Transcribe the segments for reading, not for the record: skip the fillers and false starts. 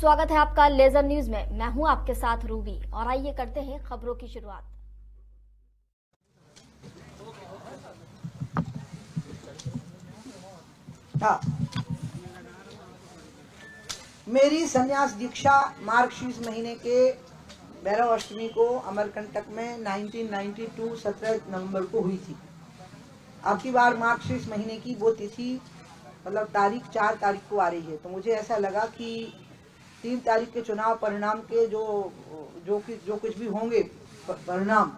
स्वागत है आपका लेजर न्यूज में। मैं हूं आपके साथ रूबी और आइए करते हैं खबरों की शुरुआत। मेरी संन्यास दीक्षा मार्गशीर्ष महीने के भैरव अष्टमी को अमरकंटक में 1992 17 नवंबर को हुई थी। अब की बार मार्गशीर्ष महीने की वो तिथि मतलब तारीख 4 तारीख को आ रही है, तो मुझे ऐसा लगा कि 3 तारीख के चुनाव परिणाम के जो कुछ भी होंगे परिणाम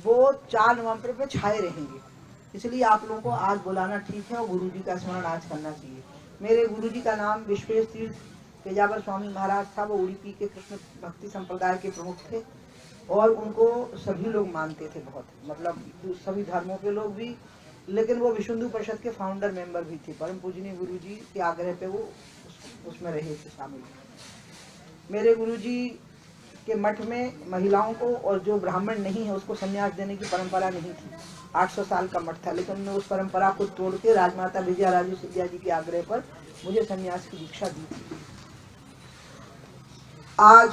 वो 4 नवंबर पे छाए रहेंगे, इसलिए आप लोगों को आज बुलाना ठीक है और गुरु जी का स्मरण आज करना चाहिए। मेरे गुरु जी का नाम विश्वेश तीर्थ पेजावर स्वामी महाराज था। वो उड़ीपी के कृष्ण भक्ति संप्रदाय के प्रमुख थे और उनको सभी लोग मानते थे, बहुत मतलब सभी धर्मों के लोग भी, लेकिन वो विश्व हिंदू परिषद के फाउंडर मेंबर भी थे। परम पूजनीय गुरु जी के आग्रह पे वो उसमें रहे थे शामिल। मेरे गुरु जी के मठ में महिलाओं को और जो ब्राह्मण नहीं है उसको संन्यास देने की परंपरा नहीं थी। 800 साल का मठ था, लेकिन उन्होंने उस परंपरा को तोड़ के राजमाता विजयाराजे सिंधिया जी के आग्रह पर मुझे संन्यास की दीक्षा दी थी। आज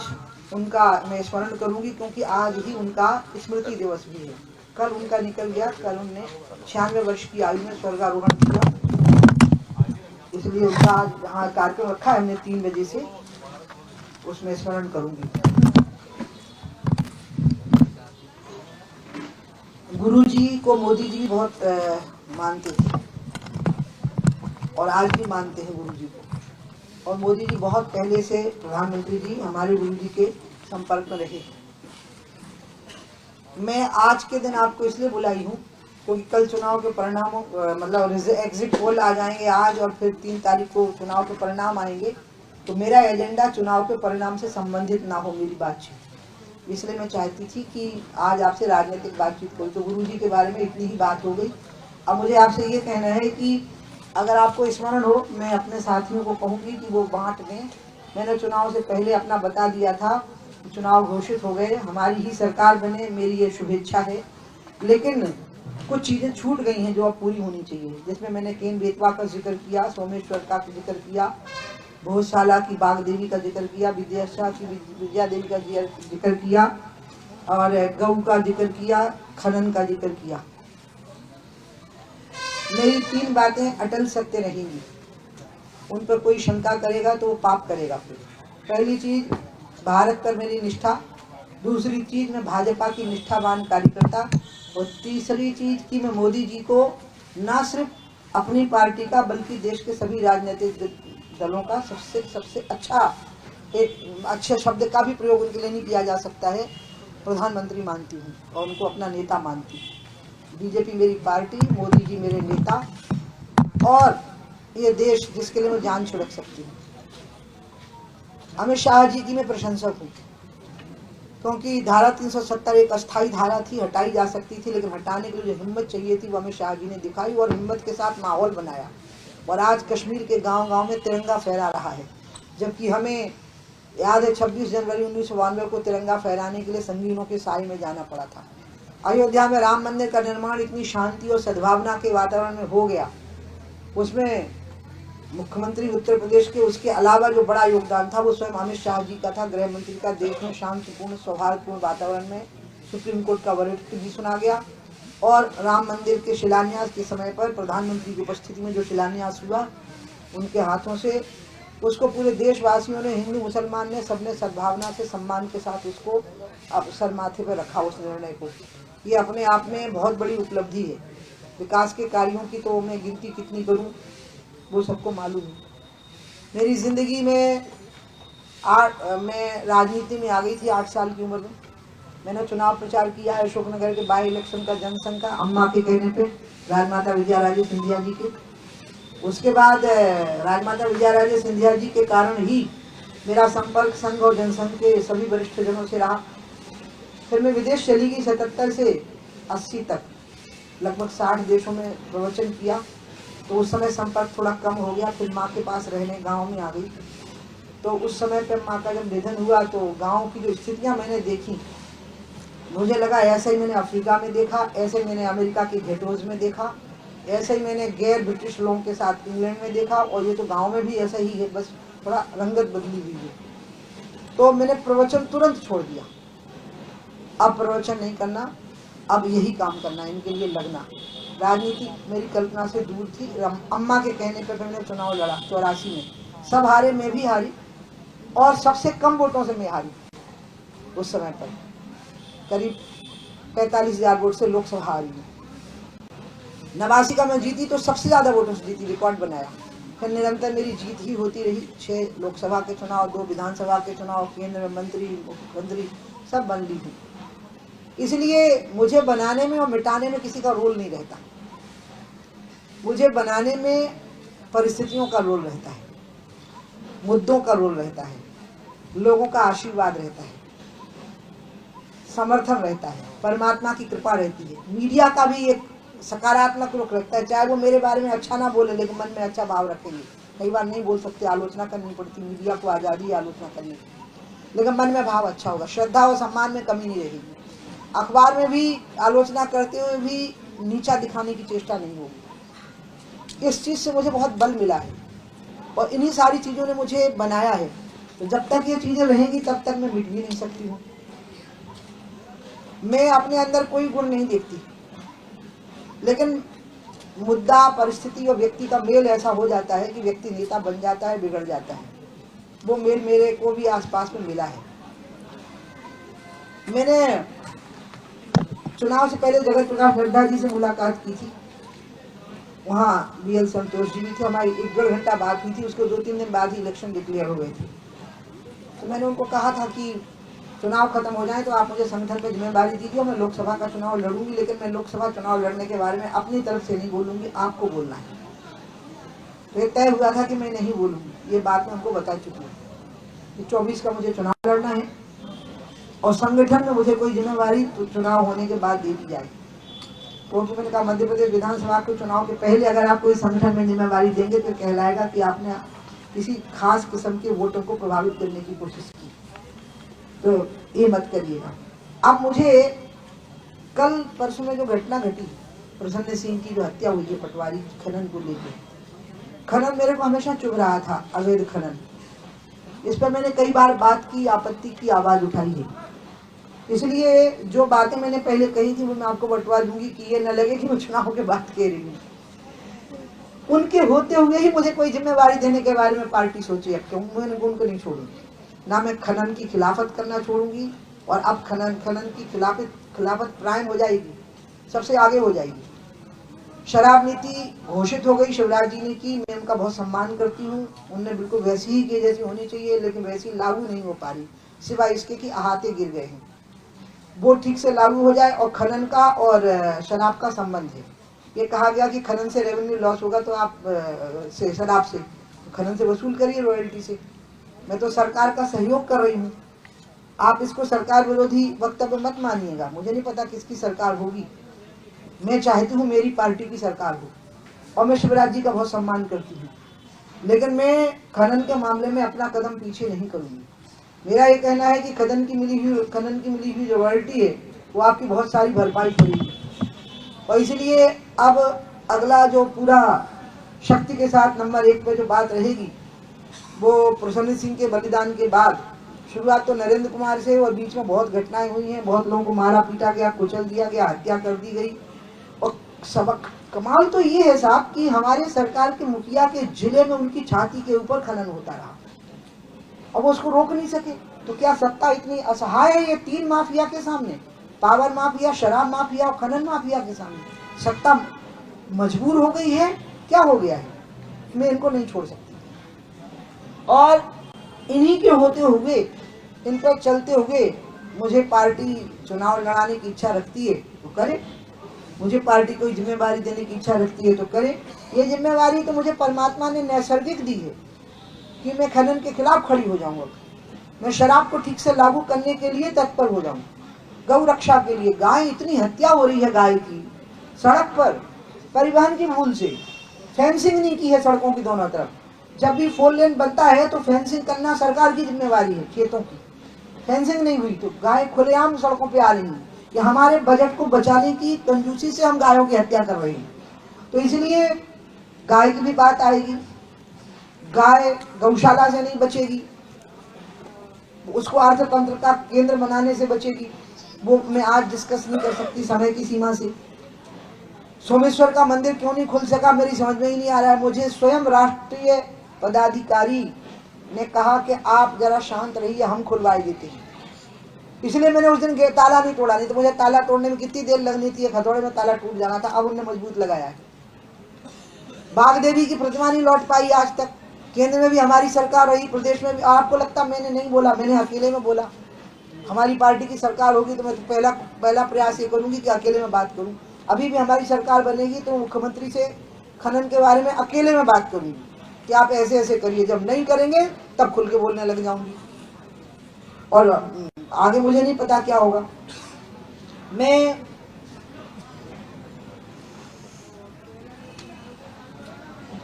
उनका मैं स्मरण करूंगी क्योंकि आज ही उनका स्मृति दिवस भी है। कल उनका निकल गया, कल उनने 96 वर्ष की आयु में स्वर्गारोहण किया, इसलिए उनका आज यहाँ कार्यक्रम रखा है हमने 3 बजे से, उसमें स्मरण करूंगी। गुरु जी को मोदी जी बहुत मानते थे और आज भी मानते हैं गुरु जी को, और मोदी जी बहुत पहले से प्रधानमंत्री जी हमारे गुरु जी के संपर्क में रहे। मैं आज के दिन आपको इसलिए बुलाई हूँ क्योंकि कल चुनाव के परिणामों मतलब एग्जिट पोल आ जाएंगे आज, और फिर 3 तारीख को चुनाव के परिणाम आएंगे, तो मेरा एजेंडा चुनाव के परिणाम से संबंधित ना हो मेरी बातचीत, इसलिए मैं चाहती थी कि आज आपसे राजनीतिक बातचीत करूँ। तो गुरु जी के बारे में इतनी ही बात हो गई। अब मुझे आपसे ये कहना है कि अगर आपको स्मरण हो, मैं अपने साथियों को कहूँगी कि वो बांट दें। मैंने चुनाव से पहले अपना बता दिया था, चुनाव घोषित हो गए, हमारी ही सरकार बने, मेरी ये शुभेच्छा है, लेकिन कुछ चीज़ें छूट गई हैं जो अब पूरी होनी चाहिए, जिसमें मैंने केन बेतवा का जिक्र किया, सोमेश्वर का जिक्र किया, भोजशाला की बाग देवी का जिक्र किया, विद्याशाह की विद्या देवी का जिक्र किया, और गऊ का जिक्र किया, खनन का जिक्र किया। मेरी 3 बातें अटल सत्य रहेंगी, उन पर कोई शंका करेगा तो वो पाप करेगा। फिर पहली चीज भारत पर मेरी निष्ठा, दूसरी चीज मैं भाजपा की निष्ठावान कार्यकर्ता, और तीसरी चीज कि मैं मोदी जी को न सिर्फ अपनी पार्टी का बल्कि देश के सभी राजनीतिक दलों का सबसे अच्छा, एक अच्छे शब्द का भी प्रयोग उनके लिए नहीं किया जा सकता है, प्रधानमंत्री मानती हूँ और उनको अपना नेता मानती हूँ। बीजेपी मेरी पार्टी, मोदी जी मेरे नेता, और ये देश जिसके लिए मैं जान छिड़क सकती हूँ। अमित शाह जी की मैं प्रशंसक हूँ क्योंकि धारा 370 एक अस्थायी धारा थी, हटाई जा सकती थी, लेकिन हटाने के लिए जो हिम्मत चाहिए थी वो अमित शाह जी ने दिखाई और हिम्मत के साथ माहौल बनाया, और आज कश्मीर के गांव-गांव में तिरंगा फहरा रहा है। जबकि हमें याद है 26 जनवरी 1992 को तिरंगा फहराने के लिए संगीनों के साए में जाना पड़ा था। अयोध्या में राम मंदिर का निर्माण इतनी शांति और सद्भावना के वातावरण में हो गया, उसमें मुख्यमंत्री उत्तर प्रदेश के उसके अलावा जो बड़ा योगदान था वो स्वयं अमित शाह जी का था, गृह मंत्री का। देश में शांतिपूर्ण सौहार्दपूर्ण वातावरण में सुप्रीम कोर्ट का वर्डिक्ट भी सुना गया, और राम मंदिर के शिलान्यास के समय पर प्रधानमंत्री की उपस्थिति में जो शिलान्यास हुआ उनके हाथों से, उसको पूरे देशवासियों ने, हिंदू मुसलमान ने, सबने सद्भावना से सम्मान के साथ उसको सर माथे पर रखा, उस निर्णय को। ये अपने आप में बहुत बड़ी उपलब्धि है। विकास के कार्यों की तो मैं गिनती कितनी करूं वो सबको मालूम है। मेरी ज़िंदगी में मैं राजनीति में आ गई थी 8 साल की उम्र में। मैंने चुनाव प्रचार किया है अशोकनगर के बाई इलेक्शन का, जनसंघ का, अम्मा के कहने पे, राजमाता विजयाराजे सिंधिया जी के। उसके बाद राजमाता विजयाराजे सिंधिया जी के कारण ही मेरा संपर्क संघ और जनसंघ के सभी वरिष्ठ जनों से रहा। फिर मैं विदेश चली गई 77 से 80 तक, लगभग 60 देशों में प्रवचन किया, तो उस समय संपर्क थोड़ा कम हो गया। फिर माँ के पास रहने गांव में आ गई, तो उस समय पर माँ का जब निधन हुआ तो गांव की जो स्थितियां मैंने देखी, मुझे लगा ऐसे ही मैंने अफ्रीका में देखा, ऐसे ही मैंने अमेरिका की घेटोज में देखा, ऐसे ही मैंने गैर ब्रिटिश लोगों के साथ इंग्लैंड में देखा, और ये तो गाँव में भी ऐसा ही है, बस थोड़ा रंगत बदली हुई है। तो मैंने प्रवचन तुरंत छोड़ दिया। अब प्रवचन नहीं करना, अब यही काम करना, इनके लिए लगना। राजनीति मेरी कल्पना से दूर थी। अम्मा के कहने पर मैंने चुनाव लड़ा 84 में, सब हारे, मैं भी हारी, और सबसे कम वोटों से मैं हारी। उस समय पर करीब 45,000 वोट से लोकसभा हारी। 89 का मैं जीती तो सबसे ज्यादा वोटों से जीती, रिकॉर्ड बनाया। फिर निरंतर मेरी जीत ही होती रही। 6 लोकसभा के चुनाव, 2 विधानसभा के चुनाव, केंद्र में मंत्री, मुख्यमंत्री सब बन ली थी। इसलिए मुझे बनाने में और मिटाने में किसी का रोल नहीं रहता। मुझे बनाने में परिस्थितियों का रोल रहता है, मुद्दों का रोल रहता है, लोगों का आशीर्वाद रहता है, समर्थन रहता है, परमात्मा की कृपा रहती है। मीडिया का भी एक सकारात्मक रुख रखता है, चाहे वो मेरे बारे में अच्छा ना बोले लेकिन मन में अच्छा भाव रखेंगे। कई बार नहीं बोल सकते, आलोचना करनी पड़ती, मीडिया को आज़ादी है आलोचना करने की, लेकिन मन में भाव अच्छा होगा, श्रद्धा और सम्मान में कमी नहीं रहेगी। अखबार में भी आलोचना करते हुए भी नीचा दिखाने की चेष्टा नहीं होगी। इस चीज़ से मुझे बहुत बल मिला है और इन्हीं सारी चीज़ों ने मुझे बनाया है। तो जब तक ये चीज़ें रहेंगी तब तक मैं मिट भी नहीं सकती हूँ। मैं अपने अंदर कोई गुण नहीं देखती, लेकिन मुद्दा, परिस्थिति और व्यक्ति का मेल ऐसा हो जाता है कि व्यक्ति नेता बन जाता है, बिगड़ जाता है। वो मेल मेरे को भी आसपास में मिला है। मैंने चुनाव से पहले जगत प्रकाश नड्डा जी से मुलाकात की थी। वहाँ BL संतोष जी भी थे, हमारी 1-1.5 घंटा बात हुई थी। उसके 2-3 दिन बाद ही इलेक्शन डिक्लेयर हो गए थे। तो मैंने उनको कहा था कि चुनाव खत्म हो जाए तो आप मुझे संगठन में जिम्मेदारी दीजिए, मैं लोकसभा का चुनाव लड़ूंगी, लेकिन मैं लोकसभा चुनाव लड़ने के बारे में अपनी तरफ से नहीं बोलूंगी, आपको बोलना है। तो ये तय हुआ था कि मैं नहीं बोलूंगी, ये बात मैं उनको बता चुकी हूँ कि 24 का मुझे चुनाव लड़ना है और संगठन में मुझे कोई जिम्मेवारी तो चुनाव होने के बाद दे दी जाए। क्योंकि मैंने कहा मध्य प्रदेश विधानसभा के चुनाव के पहले अगर आप कोई संगठन में जिम्मेवारी देंगे तो कहलाएगा कि आपने किसी खास किस्म के वोटों को प्रभावित करने की कोशिश की, तो ये मत करिएगा। अब मुझे कल परसों में जो घटना घटी, प्रसन्न सिंह की जो हत्या हुई है पटवारी खनन को लेकर, खनन मेरे को हमेशा चुभ रहा था, अवैध खनन। इस पर मैंने कई बार बात की, आपत्ति की, आवाज उठाई है। इसलिए जो बातें मैंने पहले कही थी वो मैं आपको बंटवा दूंगी कि ये न लगे कि मैं चुनाव के बाद कह रही हूँ। उनके होते हुए ही मुझे कोई जिम्मेवारी देने के बारे में पार्टी सोची, अब क्यों मैं उनको नहीं छोड़ूंगी। ना मैं खनन की खिलाफत करना छोड़ूंगी, और अब खनन की खिलाफत प्राइम हो जाएगी, सबसे आगे हो जाएगी। शराब नीति घोषित हो गई, शिवराज जी ने की, मैं उनका बहुत सम्मान करती हूँ। उनने बिल्कुल वैसी ही की जैसी होनी चाहिए, लेकिन वैसी लागू नहीं हो पा रही, सिवाय इसके कि अहाते गिर गए हैं। वो ठीक से लागू हो जाए। और खनन का और शराब का संबंध है। ये कहा गया कि खनन से रेवेन्यू लॉस होगा, तो आप से शराब से खनन से वसूल करिए, रॉयल्टी से। मैं तो सरकार का सहयोग कर रही हूँ, आप इसको सरकार विरोधी वक्तव्य मत मानिएगा। मुझे नहीं पता किसकी सरकार होगी, मैं चाहती हूँ मेरी पार्टी की सरकार हो, और मैं शिवराज जी का बहुत सम्मान करती हूँ, लेकिन मैं खनन के मामले में अपना कदम पीछे नहीं करूँगी। मेरा ये कहना है कि खनन की मिली हुई जो रॉयल्टी है वो आपकी बहुत सारी भरपाई करेगी। और इसलिए अब अगला जो पूरा शक्ति के साथ नंबर 1 पे जो बात रहेगी वो प्रसन्न सिंह के बलिदान के बाद, शुरुआत तो नरेंद्र कुमार से, और बीच में बहुत घटनाएं हुई हैं, बहुत लोगों को मारा पीटा गया, कुचल दिया गया, हत्या कर दी गई। और सबक कमाल तो ये है साहब कि हमारे सरकार के मुखिया के जिले में उनकी छाती के ऊपर खनन होता रहा, अब उसको रोक नहीं सके। तो क्या सत्ता इतनी असहाय है ये 3 माफिया के सामने, पावर माफिया, शराब माफिया और खनन माफिया के सामने? सत्ता मजबूर हो गई है, क्या हो गया है? मैं इनको नहीं छोड़ सकती। और इन्हीं के होते हुए, इन पर चलते हुए मुझे पार्टी चुनाव लड़ाने की इच्छा रखती है तो करे, मुझे पार्टी कोई जिम्मेवारी देने की इच्छा रखती है तो करे। ये जिम्मेवारी तो मुझे परमात्मा ने नैसर्गिक दी है कि मैं खनन के खिलाफ खड़ी हो जाऊंगा, मैं शराब को ठीक से लागू करने के लिए तत्पर हो जाऊं, गौ रक्षा के लिए। गाय, इतनी हत्या हो रही है गाय की सड़क पर, परिवहन की भूल से। फेंसिंग नहीं की है सड़कों की दोनों तरफ। जब भी 4 लेन बनता है तो फेंसिंग करना सरकार की जिम्मेवारी है, खेतों की। फेंसिंग नहीं हुई तो गाय खुलेआम सड़कों पे आ रही है। कि हमारे बजट को बचाने की कंजूसी से हम गायों की हत्या कर रहे हैं, तो इसलिए गाय की भी बात आएगी। गाय गौशाला से नहीं बचेगी, उसको अर्थतंत्र का केंद्र बनाने से बचेगी, वो मैं आज डिस्कस नहीं कर सकती समय की सीमा से। सोमेश्वर का मंदिर क्यों नहीं खुल सका मेरी समझ में ही नहीं आ रहा है। मुझे स्वयं राष्ट्रीय पदाधिकारी ने कहा कि आप जरा शांत रहिए, हम खुलवाए देते हैं। इसलिए मैंने उस दिन ताला नहीं तोड़ा, नहीं तो मुझे ताला तोड़ने में कितनी देर लगनी थी, हथौड़े में ताला टूट जाना था। अब उन्होंने मजबूत लगाया है। बाग देवी की प्रतिमा नहीं लौट पाई आज तक। केंद्र में भी हमारी सरकार रही, प्रदेश में भी। आपको लगता मैंने नहीं बोला, मैंने अकेले में बोला। हमारी पार्टी की सरकार होगी तो मैं तो पहला प्रयास ये करूंगी कि अकेले में बात करूं। अभी भी हमारी सरकार बनेगी तो मुख्यमंत्री से खनन के बारे में अकेले में बात करूंगी कि आप ऐसे ऐसे करिए। जब नहीं करेंगे तब खुल के बोलने लग जाऊंगी, और आगे मुझे नहीं पता क्या होगा। मैं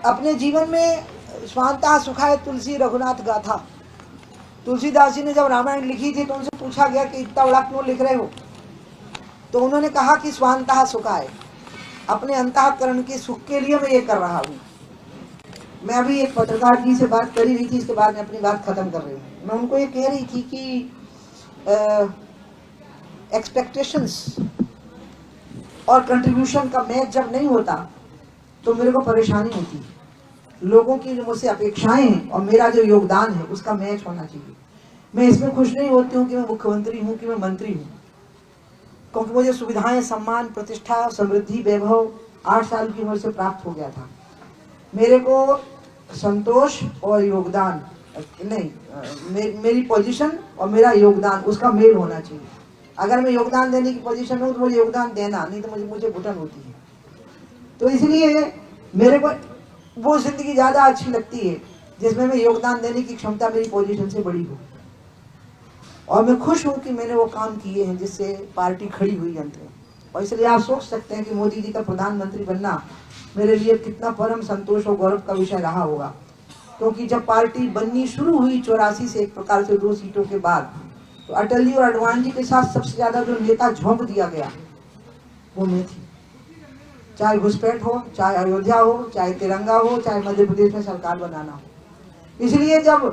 अपने जीवन में स्वांतः सुखाय तुलसी रघुनाथ गाथा, तुलसीदास जी ने जब रामायण लिखी थी तो उनसे पूछा गया कि इतना बड़ा क्यों लिख रहे हो, तो उन्होंने कहा कि स्वांतः सुखाय, अपने अंतःकरण के सुख के लिए मैं ये कर रहा हूँ। मैं अभी एक पत्रकार जी से बात कर ही रही थी, इसके बाद मैं अपनी बात खत्म कर रही हूँ। मैं उनको ये कह रही थी कि एक्सपेक्टेशंस और कंट्रीब्यूशन का मैच जब नहीं होता तो मेरे को परेशानी होती है। लोगों की जो मुझसे अपेक्षाएं हैं और मेरा जो योगदान है उसका मैच होना चाहिए। मैं इसमें खुश नहीं होती हूँ कि मैं मुख्यमंत्री हूँ कि मैं मंत्री हूँ, क्योंकि मुझे सुविधाएं, सम्मान, प्रतिष्ठा, समृद्धि, वैभव 8 साल की उम्र से प्राप्त हो गया था। मेरे को संतोष और योगदान नहीं, मेरी पोजीशन और मेरा योगदान उसका मेल होना चाहिए। अगर मैं योगदान देने की पोजीशन हूँ तो मुझे योगदान देना, नहीं तो मुझे घुटन होती है। तो इसलिए मेरे को वो जिंदगी ज्यादा अच्छी लगती है जिसमें मैं योगदान देने की क्षमता मेरी पोजीशन से बड़ी हो। और मैं खुश हूँ कि मैंने वो काम किए हैं जिससे पार्टी खड़ी हुई अंत में। और इसलिए आप सोच सकते हैं कि मोदी जी का प्रधानमंत्री बनना मेरे लिए कितना परम संतोष और गौरव का विषय रहा होगा। क्योंकि जब पार्टी बननी शुरू हुई 84 से एक प्रकार से 2 सीटों के बाद, तो अटल जी और आडवाणी जी के साथ सबसे ज्यादा जो नेता झोंक दिया गया वो मैं थी। चाहे घुसपैठ हो, चाहे अयोध्या हो, चाहे तिरंगा हो, चाहे मध्य प्रदेश में सरकार बनाना हो। इसलिए जब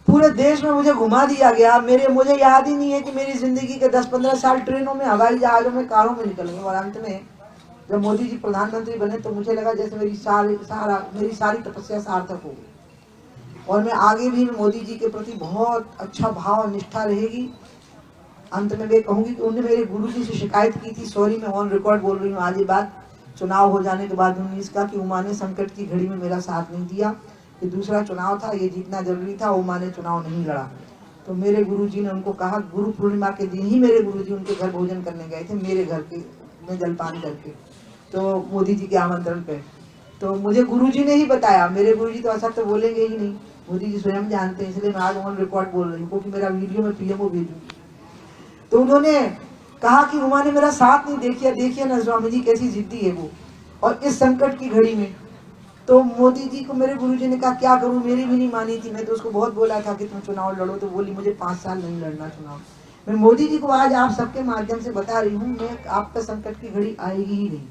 पूरे देश में मुझे घुमा दिया गया, मुझे याद ही नहीं है कि मेरी जिंदगी के 10-15 साल ट्रेनों में, हवाई जहाजों में, कारों में निकल गए। और अंत में जब मोदी जी प्रधानमंत्री बने तो मुझे लगा जैसे मेरी सारी तपस्या सार्थक हो गई। और मैं आगे भी मोदी जी के प्रति बहुत अच्छा भाव और निष्ठा रहेगी। अंत में मैं कहूंगी कि उन्होंने मेरे गुरु जी से शिकायत की थी, सॉरी मैं ऑन रिकॉर्ड बोल रही हूँ आज ये बात, चुनाव हो जाने के बाद 19 का, कि उमा ने संकट की घड़ी में मेरा साथ नहीं दिया। ये दूसरा चुनाव था, ये जीतना जरूरी था, उमा ने चुनाव नहीं लड़ा। तो मेरे गुरुजी ने उनको कहा, गुरु पूर्णिमा के दिन ही मेरे गुरुजी उनके घर भोजन करने गए थे, मेरे घर के में जलपान करके, तो मोदी जी के आमंत्रण पे। तो मुझे गुरुजी ने ही बताया, मेरे गुरुजी तो असत्य तो बोलेंगे ही नहीं, मोदी जी स्वयं जानते हैं। इसलिए मैं आज ऑन रिकॉर्ड बोल रही हूँ, क्योंकि मेरा वीडियो में पीएमओ भेजूंगी। तो उन्होंने कहा कि उमा ने मेरा साथ नहीं देखिए ना स्वामी जी कैसी जिद्दी है वो, और इस संकट की घड़ी में। तो मोदी जी को मेरे गुरुजी ने कहा क्या करूं, मेरी भी नहीं मानी थी। मैं तो उसको बहुत बोला था कि तुम चुनाव लड़ो, तो बोली मुझे 5 साल नहीं लड़ना चुनाव। मैं मोदी जी को आज आप सबके माध्यम से बता रही हूँ, मैं आप पे संकट की घड़ी आएगी ही नहीं,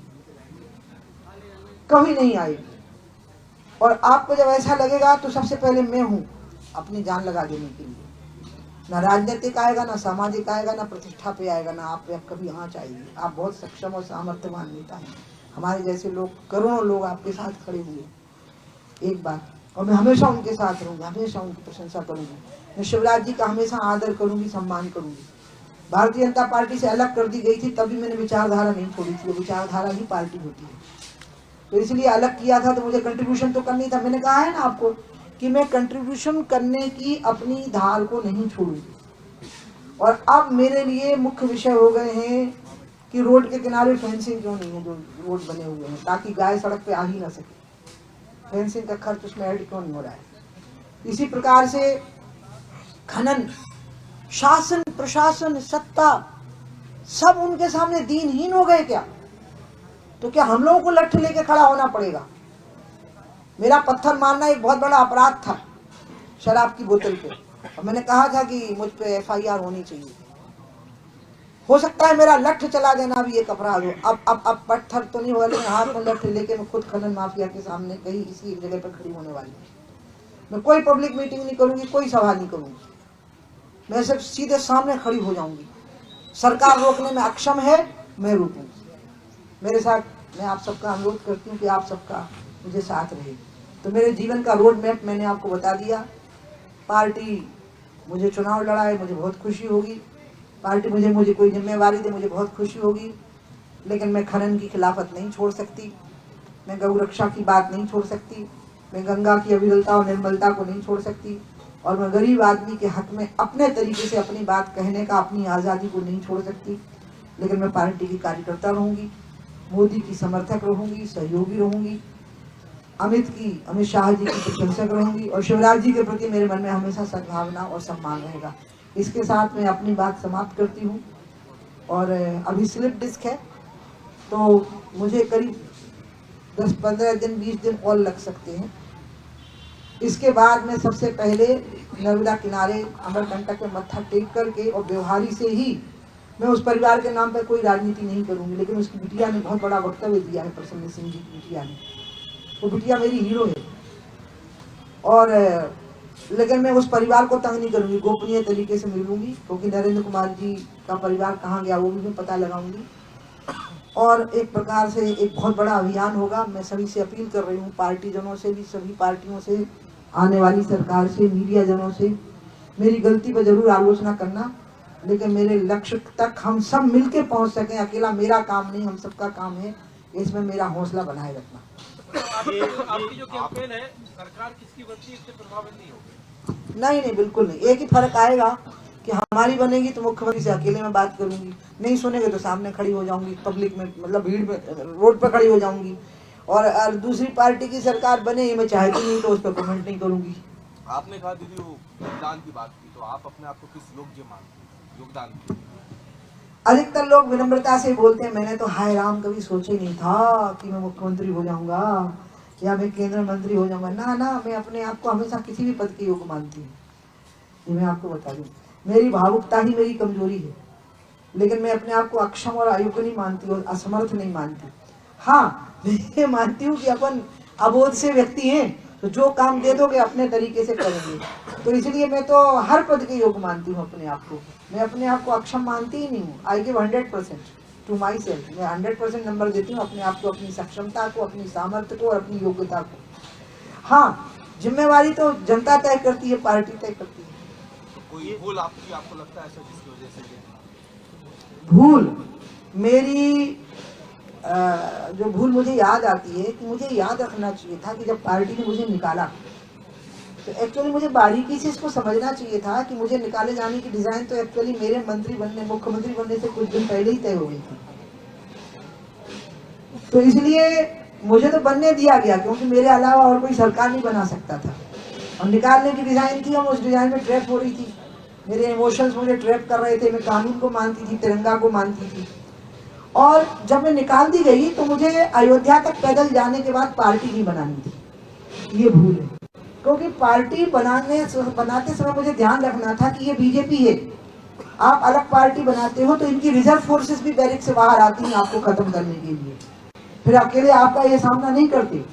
कभी नहीं आएगी। और आपको जब ऐसा लगेगा तो सबसे पहले मैं हूँ अपनी जान लगा देने के लिए। ना राजनीतिक आएगा, ना सामाजिक आएगा, ना प्रतिष्ठा पे आएगा, ना आप पे कभी आँच आएगी। आप बहुत सक्षम और सामर्थ्यवान नेता हैं, हमारे जैसे लोग, करोड़ों लोग आपके साथ खड़े हुए एक बात। और मैं हमेशा उनके साथ रहूंगी, हमेशा उनकी प्रशंसा करूंगी। मैं शिवराज जी का हमेशा आदर करूंगी, सम्मान करूंगी। भारतीय जनता पार्टी से अलग कर दी गई थी तभी मैंने विचारधारा नहीं छोड़ी थी, वो विचारधारा ही पार्टी होती है। तो इसलिए अलग किया था, तो मुझे कंट्रीब्यूशन तो करनी था। मैंने कहा है ना आपको कि मैं कंट्रीब्यूशन करने की अपनी धार को नहीं छोड़ूंगी। और अब मेरे लिए मुख्य विषय हो गए हैं कि रोड के किनारे फेंसिंग क्यों नहीं है, जो रोड बने हुए हैं, ताकि गाय सड़क पे आ ही ना सके। फेंसिंग का खर्च उसमें ऐड क्यों नहीं हो रहा है। इसी प्रकार से खनन, शासन, प्रशासन, सत्ता, सब उनके सामने दीनहीन हो गए क्या? तो क्या हम लोगों को लठ लेके खड़ा होना पड़ेगा? मेरा पत्थर मारना एक बहुत बड़ा अपराध था शराब की बोतल पे, और मैंने कहा था कि मुझ पे FIR होनी चाहिए। हो सकता है मेरा लठ चला देना भी एक अपराध हो। अब पत्थर तो नहीं होगा, लेकिन हाथ में लठ लेके मैं खुद खनन माफिया के सामने कहीं इसी एक जगह पर खड़ी होने वाली हूँ। मैं कोई पब्लिक मीटिंग नहीं करूंगी, कोई सभा नहीं करूंगी। मैं सिर्फ सीधे सामने खड़ी हो जाऊंगी। सरकार रोकने में अक्षम है, मैं रोकूंगी। मेरे साथ मैं आप सबका अनुरोध करती हूँ कि आप सबका मुझे साथ रहे। तो मेरे जीवन का रोड मैप मैंने आपको बता दिया। पार्टी मुझे चुनाव लड़ा है, मुझे बहुत खुशी होगी। पार्टी मुझे कोई जिम्मेवारी दे, मुझे बहुत खुशी होगी। लेकिन मैं खनन की खिलाफत नहीं छोड़ सकती, मैं गौ रक्षा की बात नहीं छोड़ सकती, मैं गंगा की अविरलता और निर्मलता को नहीं छोड़ सकती, और मैं गरीब आदमी के हक में अपने तरीके से अपनी बात कहने का, अपनी आज़ादी को नहीं छोड़ सकती। लेकिन मैं पार्टी की कार्यकर्ता रहूंगी, मोदी की समर्थक रहूंगी, सहयोगी रहूंगी, अमित शाह जी की प्रशंसक रहूंगी, और शिवराज जी के प्रति मेरे मन में हमेशा सद्भावना और सम्मान रहेगा। इसके साथ मैं अपनी बात समाप्त करती हूँ। और अभी स्लिप डिस्क है, तो मुझे करीब 10-15 दिन 20 दिन और लग सकते हैं। इसके बाद मैं सबसे पहले नर्मदा किनारे अमरकंटक में मत्था टेक करके और व्यवहारी से ही, मैं उस परिवार के नाम पर कोई राजनीति नहीं करूंगी, लेकिन उसकी बिटिया ने बहुत बड़ा वक्तव्य दिया है, प्रसन्न सिंह जी की बिटिया ने, वो बिटिया मेरी हीरो है। और लेकिन मैं उस परिवार को तंग नहीं करूंगी, गोपनीय तरीके से मिलूंगी, क्योंकि नरेंद्र कुमार जी का परिवार कहाँ गया वो भी मैं पता लगाऊंगी। और एक प्रकार से एक बहुत बड़ा अभियान होगा। मैं सभी से अपील कर रही हूँ, पार्टी जनों से भी, सभी पार्टियों से, आने वाली सरकार से, मीडिया जनों से, मेरी गलती पर जरूर आलोचना करना, लेकिन मेरे लक्ष्य तक हम सब मिलके पहुंच सकें। अकेला मेरा काम नहीं, हम सबका काम है, इसमें मेरा हौसला बनाए रखना। आपकी जो कैंपेन है, सरकार किसकी बनती है इससे प्रभावित नहीं होगी? नहीं, बिल्कुल नहीं। एक ही फर्क आएगा कि हमारी बनेगी तो मुख्यमंत्री से अकेले में बात करूंगी, नहीं सुनेंगे तो सामने खड़ी हो जाऊंगी, पब्लिक में, मतलब भीड़ में, रोड पर खड़ी हो जाऊंगी। और दूसरी पार्टी की सरकार बने, मैं चाहती नहीं तो उस पर कमेंट नहीं करूंगी। आपने कहा दीदी वो योगदान की बात की, तो आप अपने आप को किस योग्य मानते हैं योगदान की? अधिकतर लोग विनम्रता से बोलते हैं, मैंने तो हाय राम कभी सोचा ही नहीं था कि मैं मुख्यमंत्री हो जाऊंगा या मैं केंद्रीय मंत्री हो जाऊंगा। ना, मैं अपने आप को हमेशा किसी भी पद के योग्य मानती हूँ। ये मैं आपको बता दूं, मेरी भावुकता ही मेरी कमजोरी है, लेकिन मैं अपने आप को अक्षम और अयोग्य नहीं मानती और असमर्थ नहीं मानती। हाँ, मैं मानती हूँ कि अपन अबोध से व्यक्ति हैं, तो जो काम दे दोगे अपने तरीके से करेंगे, तो इसलिए मैं तो हर पद के योग्य मानती हूँ अपने आप को। मैं अपने आप को अक्षम मानती ही नहीं हूँ। I give 100% to myself. मैं 100% नंबर देती हूँ अपने आप को, अपनी सक्षमता को, अपनी सामर्थ्य को और अपनी योग्यता को। हाँ, जिम्मेवारी तो जनता तय करती है, पार्टी तय करती है। तो कोई भूल आपको लगता है ऐसा जिसकी वजह से? भूल मेरी जो भूल मुझे याद आती है कि मुझे याद रखना चाहिए था कि जब पार्टी ने मुझे निकाला, तो एक्चुअली मुझे बारीकी से इसको समझना चाहिए था कि मुझे निकाले जाने की डिजाइन तो एक्चुअली मेरे मुख्यमंत्री बनने से कुछ दिन पहले ही तय हो गई थी। तो इसलिए मुझे तो बनने दिया गया, क्योंकि मेरे अलावा और कोई सरकार नहीं बना सकता था। और निकालने की डिजाइन थी, हम उस डिजाइन में ट्रैप हो रही थी। मेरे इमोशंस मुझे ट्रैप कर रहे थे। मैं कानून को मानती थी, तिरंगा को मानती थी। और जब मैं निकाल दी गई तो मुझे अयोध्या तक पैदल जाने के बाद पार्टी नहीं बनानी थी। ये भूल है, क्योंकि पार्टी बनाते समय मुझे ध्यान रखना था कि ये बीजेपी है। आप अलग पार्टी बनाते हो तो इनकी रिजर्व फोर्सेस भी बैरिक से बाहर आती हैं आपको खत्म करने के लिए। फिर अकेले आपका ये सामना नहीं करते,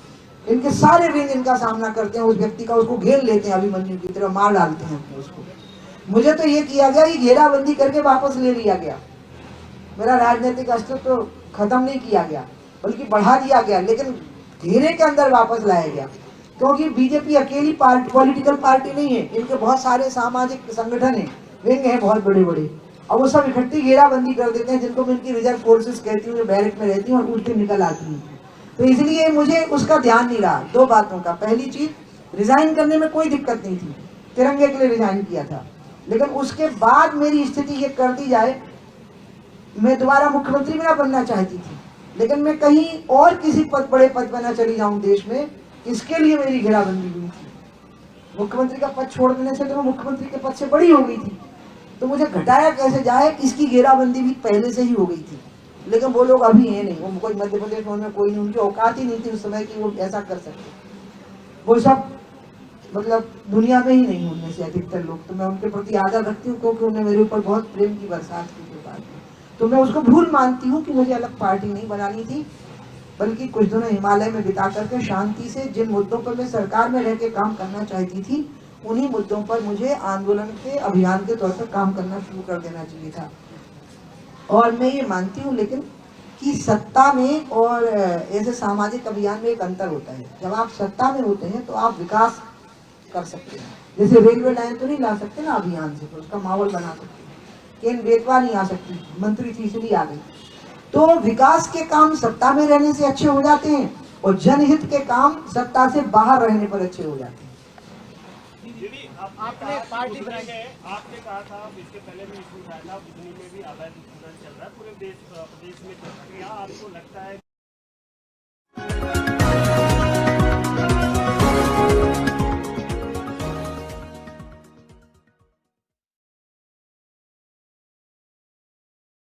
इनके सारे विंग इनका सामना करते हैं, उस व्यक्ति का, उसको घेर लेते हैं, अभिमन्यु की तरह मार डालते हैं उसको। मुझे तो ये किया गया, ये घेराबंदी करके वापस ले लिया गया। मेरा राजनीतिक अस्तित्व तो खत्म नहीं किया गया, बल्कि बढ़ा दिया गया, लेकिन घेरे के अंदर वापस लाया गया। क्योंकि बीजेपी अकेली पॉलिटिकल पार्टी नहीं है, इनके बहुत सारे सामाजिक संगठन है, विंग है बहुत बड़े बड़े, और वो सब इकट्ठी घेराबंदी कर देते हैं, जिनको मैं इनकी रिजर्व फोर्सेस कहती हूँ, जो बैरक में रहती हैं और उल्टे निकल आती हैं। तो इसलिए मुझे उसका ध्यान नहीं रहा। दो बातों का, पहली चीज, रिजाइन करने में कोई दिक्कत नहीं थी, तिरंगे के लिए रिजाइन किया था। लेकिन उसके बाद मेरी स्थिति ये कर दी जाए, मैं दोबारा मुख्यमंत्री भी ना बनना चाहती थी, लेकिन मैं कहीं और किसी बड़े पद पर ना चली जाऊं देश में, इसके लिए मेरी घेराबंदी हुई थी। मुख्यमंत्री का पद छोड़ देने से तो मैं मुख्यमंत्री के पद से बड़ी हो गई थी, तो मुझे घटाया कैसे जाए, इसकी घेराबंदी भी पहले से ही हो गई थी। लेकिन वो लोग अभी है नहीं, वो कोई मध्य प्रदेश में कोई नहीं, उनकी औकात ही नहीं थी उस समय कि वो ऐसा कर सकते। वो सब मतलब दुनिया में ही नहीं, उनमें से अधिकतर लोग। तो मैं उनके प्रति आदर रखती हूँ, क्योंकि उन्हें मेरे ऊपर बहुत प्रेम की बरसात की थी बाद में। तो मैं उसको भूल मानती हूँ कि मुझे अलग पार्टी नहीं बनानी थी, बल्कि कुछ दिनों हिमालय में बिता करके शांति से जिन मुद्दों पर मैं सरकार में रह के काम करना चाहती थी, उन्हीं मुद्दों पर मुझे आंदोलन के अभियान के तौर पर काम करना शुरू कर देना चाहिए था। और मैं ये मानती हूँ लेकिन कि सत्ता में और ऐसे सामाजिक अभियान में एक अंतर होता है। जब आप सत्ता में होते हैं तो आप विकास कर सकते हैं, जैसे रेलवे लाइन तो नहीं ला सकते ना अभियान से, तो उसका माहौल बना सकते हैं। केन बेतवा नहीं आ सकती, मंत्री थी इसलिए आ गई। तो विकास के काम सत्ता में रहने से अच्छे हो जाते हैं और जनहित के काम सत्ता से बाहर रहने पर अच्छे हो जाते हैं। आपने पार्टी बनाई है, आपने कहा था इसके पहले भी इशू उठाया था, बुधनी में भी अवैध उत्खनन चल रहा है, पूरे प्रदेश में चल रहा है। क्या आपको लगता है